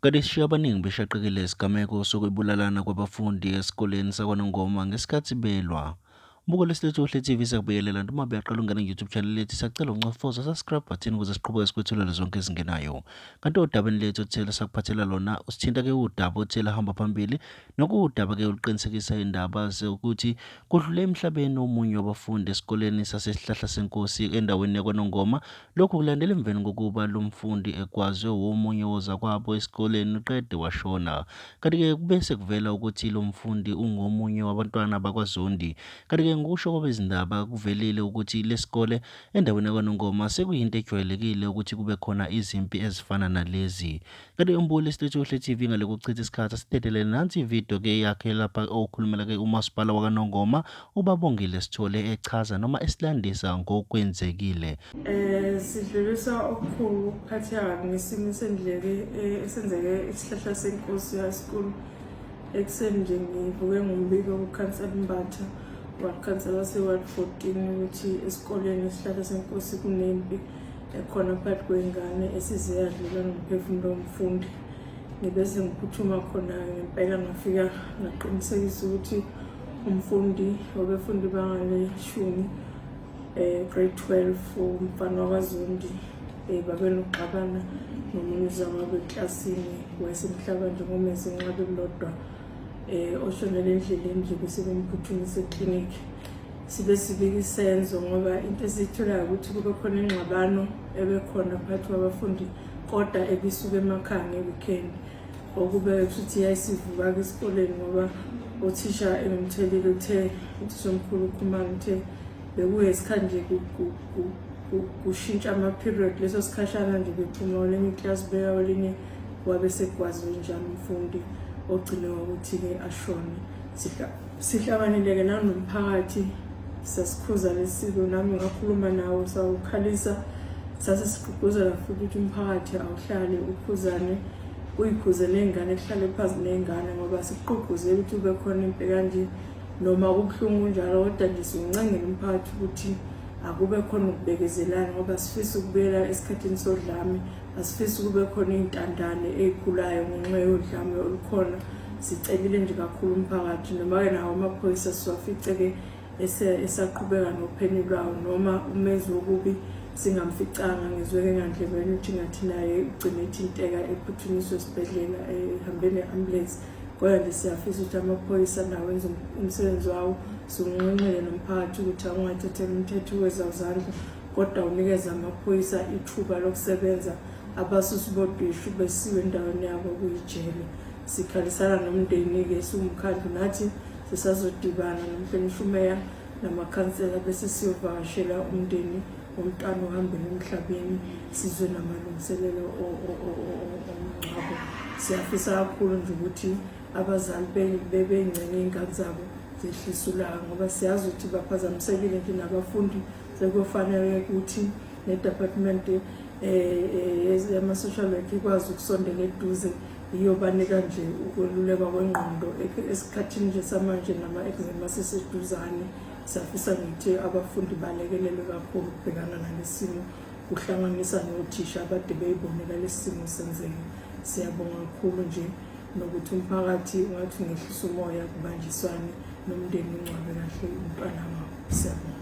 Kanti sishiya abaningi beshaqekile isigameko sokubulalana kwabafundi esikoleni sakwaNongoma ngesikhathi belwa. Buko lesilethu uhle TV siyakubekelela noma beyaqala ungena ku-YouTube channel lethu siyacela uncofoza subscribe button ukuze siqhubeke sikwethulele zonke ezingenayo. Kanti odabeni lethu othela sakuphathela lona usithinta-ke udaba othela hamba phambili nokuwudaba-ke oluqinisekisa indaba ukuthi kudlule emhlabeni omunye wabafundi esikoleni sasesihlahla senkosi endaweni yakwaNongoma. Lokhu kulandela emveni kokuba lo mfundi ekwazwe omunye wozakwabo esikoleni uqede washona. Kanti-ke bese kuvela ukuthi lo mfundi ungomunye wabantwana bakwaZondi. Kanti-ke ngokusho kwabezindaba kuvelile ukuthi lesikole endaweni yakwaNongoma sekuyinto ejwayelekile ukuthi kube khona izimpi ezifana nalezi. Kanti umbukeli wesilethu uhle TV ngale kuchitha isikhathi asidedelele nansi ividiyo-ke yakhe lapha okhulumela-ke umasipala wakwaNongoma uBabongile Sithole echaza noma esilandisa ngokwenzekile. Sidlulisa okukhulu ukuphatheka kabi ngesimo esendleke esenzeke isihlahla senkosi high school ekuseni nje ngivuke ngombiko kukhansela Mbatha wakhansela wase-Ward 14 ukuthi esikoleni isihlahla senkosi kunempi ekhona phakathi kwengane esize yadlula nomphefumulo womfundi. Ngibese ngiphuthuma khona ngempela ngafika ngaqinisekisa ukuthi umfundi wabefundi bangaleshumi grade 12 umfana wakwaZondi babenokuxabana nomunye uzawabo eklasini wayesemhlaba njengomese enqabe kulodwa oshonele endleleni nje bese bemphuthumise eklinikhi. Sibe sibika isenzo ngoba into esiyitholayo ukuthi kube khona ingxabano ebekhona phakathi kwabafundi kodwa ebisuka emakhaya ngeweekend okube futhi yayisivuka esikoleni ngoba uthisha emthelile uthe umthomkhulu ukhumana uthe bekuyisikhathi nje kushintsha ama-period leso sikhashana nje bephuma olenye iclass beya olenye wabe sekwaziwe njalo umfundi ogcine ukuthi-ke ashone. Sihlabanile-ke nanomphakathi sasikhuza lesiko nami ngakhuluma nawo sawukhalisa sase sigqugquzela futhi ukuthi umphakathi awuhlale ukhuzane uyikhuze ney'ngane kuhlale phansi ney'ngane ngoba sikugqugquzela ukuthi ube khona impi kanje noma kubuhlungu njalo kodwa nje siwuncengela umphakathi ukuthi akube khona ukubekezelana ngoba sifisa ukubuyela esikhathini sodlame, asifisi kube khona iy'ntandane ey'khulayo ngenxa yodlame olukhona. Sicelile nje kakhulu umphakathi noma-ke nawo amaphoyisa siwafice-ke esaqhubeka nophenyo lwawo noma umezi wokubi singamficanga ngizweke ngandlebeni ukuthi ngathi naye ugcine ethinteka ephuthunyiswe esibhedlela ehambe ne-ambulance. Kodwa nje siyafisa ukuthi amaphoyisa nawo wenza umsebenzi wawo. Siwunqenqele nomphakathi ukuthi akungathatheli umthetho wezandla kodwa unikeza amaphoyisa ithuba lokusebenza abasusi bodwishu besiwe endaweni yabo kuyijele. Sikhalisana nomndeni-ke siwumkhandlu nathi sisazodibana nomhlonishwa umeya namakhansela bese siyovakashela umndeni womntwana ohambele emhlabeni sizwe namalungiselelo omngcwabo. Siyafisa kakhulu nje ukuthi abazali bebengcene iy'ngane zabo zehlise ulaka ngoba siyazi ukuthi baphazamisekile nje nabafundi sekufanele ukuthi ne-department yama-social work ikwazi ukusondela eduze iyobanika nje ukweluleka kwengqondo esikhathini nje samanje nama-exam aseseduzane. Siyafisa ngithi abafundi balekelelwe kakhulu ukubhekana nalesimo kuhlanganisa nothisha abade beyibonela lesimo senzeke. Siyabonga kakhulu nje nokuthi umphakathi ungathi ungehlisa umoya kubanjiswane nomndeni ungcwabe kahle umntwana wabo. Siyabonga.